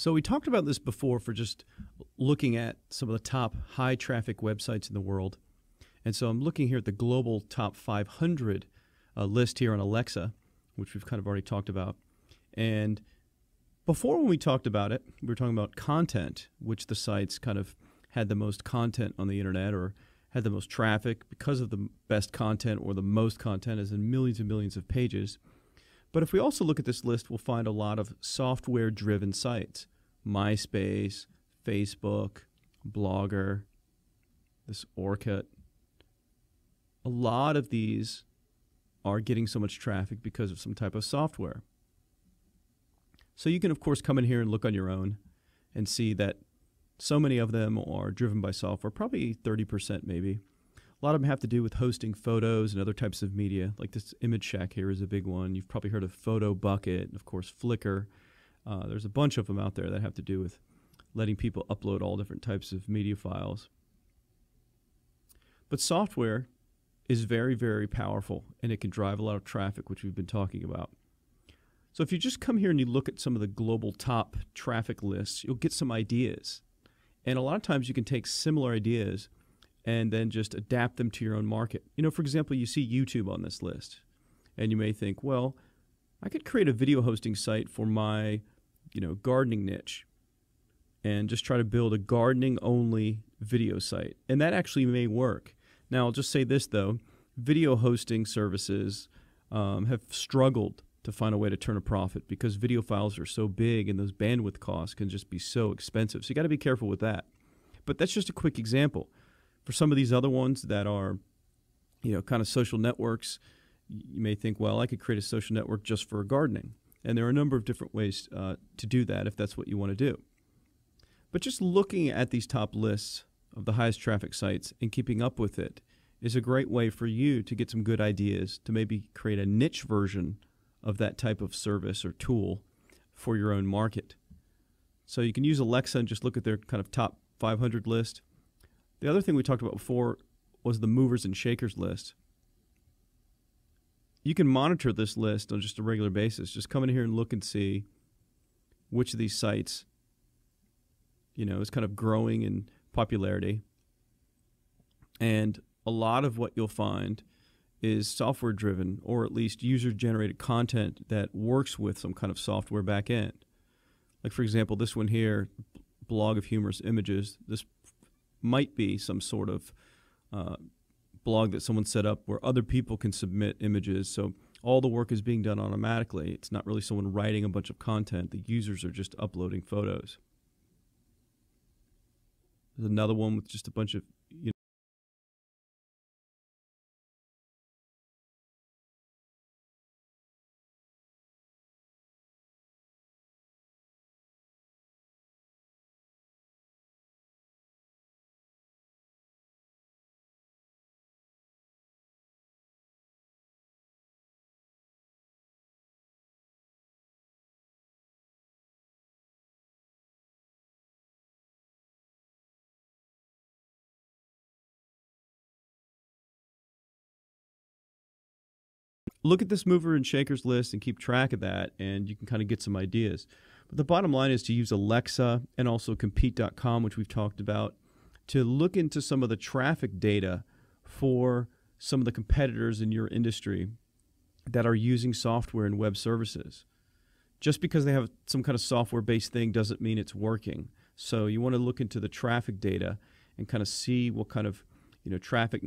So we talked about this before for just looking at some of the top high traffic websites in the world. And so I'm looking here at the global top 500 list here on Alexa, which we've kind of already talked about. And before, when we talked about it, we were talking about content, which the sites kind of had the most content on the internet or had the most traffic because of the best content or the most content, as in millions and millions of pages. But if we also look at this list, we'll find a lot of software-driven sites. MySpace, Facebook, Blogger, this Orkut. A lot of these are getting so much traffic because of some type of software. So you can, of course, come in here and look on your own and see that so many of them are driven by software, probably 30% maybe. A lot of them have to do with hosting photos and other types of media, like this Image Shack here is a big one. You've probably heard of Photo Bucket, and of course Flickr. There's a bunch of them out there that have to do with letting people upload all different types of media files. But software is very, very powerful, and it can drive a lot of traffic, which we've been talking about. So if you just come here and you look at some of the global top traffic lists, you'll get some ideas. And a lot of times you can take similar ideas and then just adapt them to your own market. You know, for example, you see YouTube on this list, and you may think, well, I could create a video hosting site for my, gardening niche and just try to build a gardening-only video site. And that actually may work. Now, I'll just say this, though. Video hosting services have struggled to find a way to turn a profit because video files are so big and those bandwidth costs can just be so expensive. So you got to be careful with that. But that's just a quick example. For some of these other ones that are, kind of social networks, you may think, well, I could create a social network just for gardening. And there are a number of different ways to do that if that's what you want to do. But just looking at these top lists of the highest traffic sites and keeping up with it is a great way for you to get some good ideas to maybe create a niche version of that type of service or tool for your own market. So you can use Alexa and just look at their kind of top 500 list. The other thing we talked about before was the movers and shakers list. You can monitor this list on just a regular basis. Just come in here and look and see which of these sites, is kind of growing in popularity. And a lot of what you'll find is software driven, or at least user generated content that works with some kind of software backend. Like, for example, this one here, Blog of Humorous Images. This might be some sort of blog that someone set up where other people can submit images. So all the work is being done automatically. It's not really someone writing a bunch of content. The users are just uploading photos. There's another one with just a bunch of look at this mover and shakers list and keep track of that, and you can kind of get some ideas. But the bottom line is to use Alexa and also Compete.com, which we've talked about, to look into some of the traffic data for some of the competitors in your industry that are using software and web services. Just because they have some kind of software-based thing doesn't mean it's working. So you want to look into the traffic data and kind of see what kind of traffic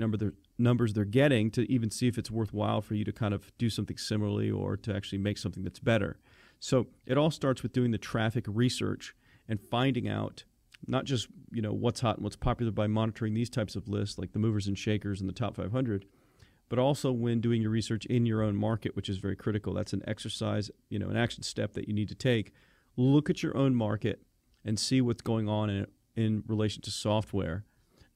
numbers they're getting to even see if it's worthwhile for you to kind of do something similarly or to actually make something that's better. So it all starts with doing the traffic research and finding out not just what's hot and what's popular by monitoring these types of lists like the movers and shakers and the top 500, but also when doing your research in your own market, which is very critical. That's an exercise, an action step that you need to take. Look at your own market and see what's going on in relation to software,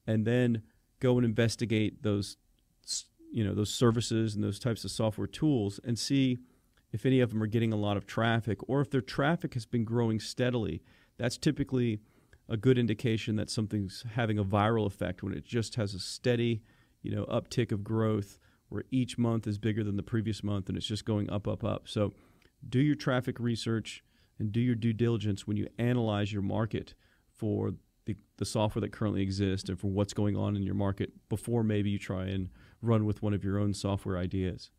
and then go and investigate those services and those types of software tools and see if any of them are getting a lot of traffic, or if their traffic has been growing steadily. That's typically a good indication that something's having a viral effect when it just has a steady, uptick of growth where each month is bigger than the previous month and it's just going up, up, up. So do your traffic research and do your due diligence when you analyze your market for the software that currently exists and for what's going on in your market before maybe you try and run with one of your own software ideas.